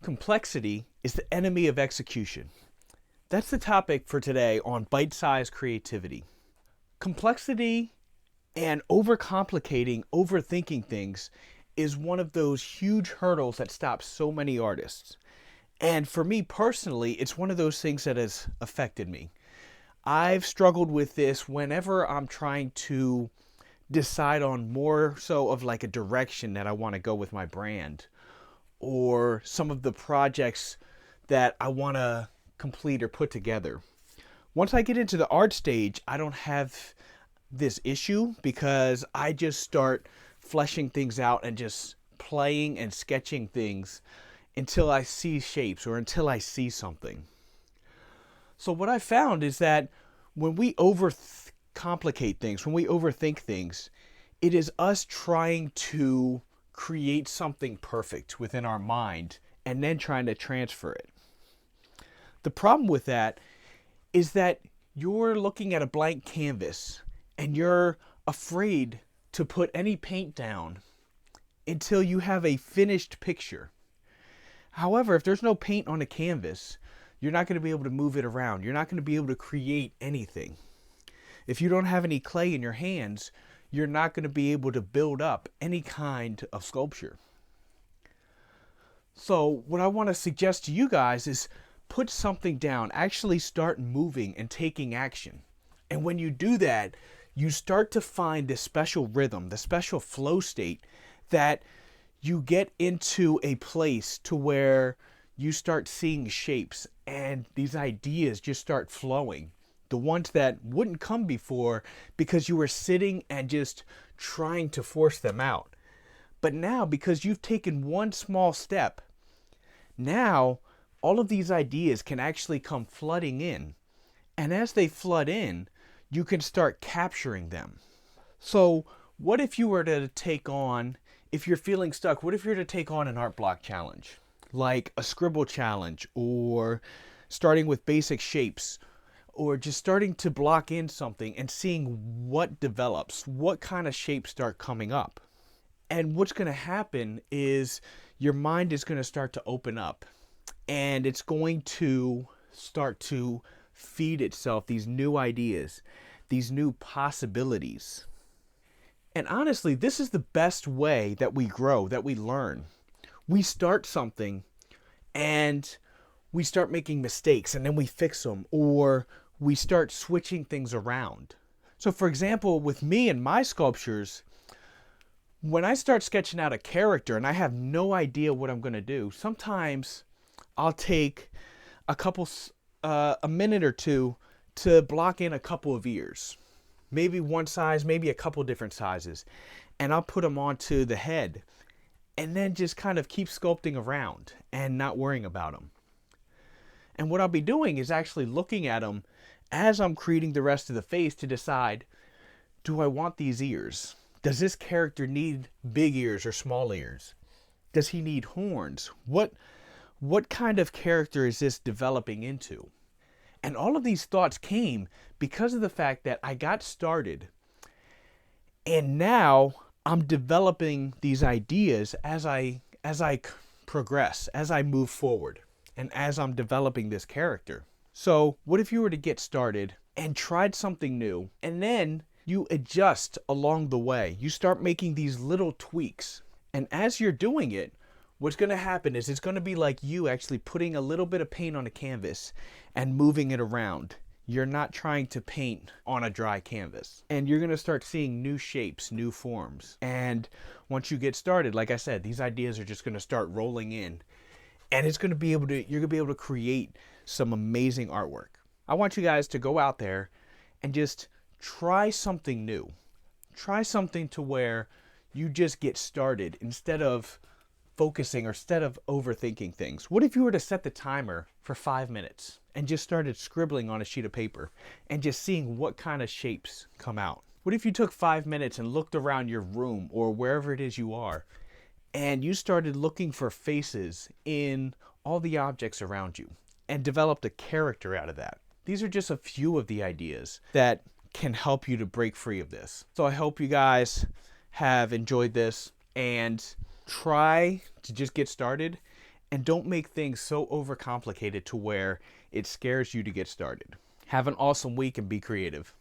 Complexity is the enemy of execution. That's the topic for today on bite-sized creativity. Complexity and overcomplicating, overthinking things is one of those huge hurdles that stops so many artists. And for me personally, it's one of those things that has affected me. I've struggled with this whenever I'm trying to decide on more so of like a direction that I want to go with my brand, or some of the projects that I want to complete or put together. Once I get into the art stage, I don't have this issue because I just start fleshing things out and just playing and sketching things until I see shapes or until I see something. So what I found is that when we overcomplicate things, when we overthink things, it is us trying to create something perfect within our mind and then trying to transfer it. The problem with that is that you're looking at a blank canvas and you're afraid to put any paint down until you have a finished picture. However, if there's no paint on a canvas, you're not going to be able to move it around. You're not going to be able to create anything. If you don't have any clay in your hands, you're not going to be able to build up any kind of sculpture. So what I want to suggest to you guys is put something down, actually start moving and taking action. And when you do that, you start to find this special rhythm, the special flow state that you get into a place to where you start seeing shapes and these ideas just start flowing. The ones that wouldn't come before because you were sitting and just trying to force them out. But now, because you've taken one small step, now all of these ideas can actually come flooding in. And as they flood in, you can start capturing them. So what if you were to take on, if you're feeling stuck, what if you were to take on an art block challenge? Like a scribble challenge, or starting with basic shapes, or just starting to block in something and seeing what develops, what kind of shapes start coming up. And what's going to happen is your mind is going to start to open up and it's going to start to feed itself these new ideas, these new possibilities. And honestly, this is the best way that we grow, that we learn. We start something and we start making mistakes and then we fix them, or we start switching things around. So for example, with me and my sculptures, when I start sketching out a character and I have no idea what I'm going to do, sometimes I'll take a minute or two to block in a couple of ears. Maybe one size, maybe a couple different sizes. And I'll put them onto the head and then just kind of keep sculpting around and not worrying about them. And what I'll be doing is actually looking at them as I'm creating the rest of the face to decide, do I want these ears? Does this character need big ears or small ears? Does he need horns? What kind of character is this developing into? And all of these thoughts came because of the fact that I got started and now I'm developing these ideas as I progress, as I move forward, and as I'm developing this character. So what if you were to get started and tried something new, and then you adjust along the way? You start making these little tweaks. And as you're doing it, what's going to happen is it's going to be like you actually putting a little bit of paint on a canvas and moving it around. You're not trying to paint on a dry canvas. And you're going to start seeing new shapes, new forms. And once you get started, like I said, these ideas are just going to start rolling in. And it's going to be able to, you're going to be able to create some amazing artwork. I want you guys to go out there and just try something new. Try something to where you just get started instead of focusing or instead of overthinking things. What if you were to set the timer for 5 minutes and just started scribbling on a sheet of paper and just seeing what kind of shapes come out? What if you took 5 minutes and looked around your room or wherever it is you are and you started looking for faces in all the objects around you and developed a character out of that? These are just a few of the ideas that can help you to break free of this. So I hope you guys have enjoyed this and try to just get started And don't make things so overcomplicated to where it scares you to get started. Have an awesome week and be creative.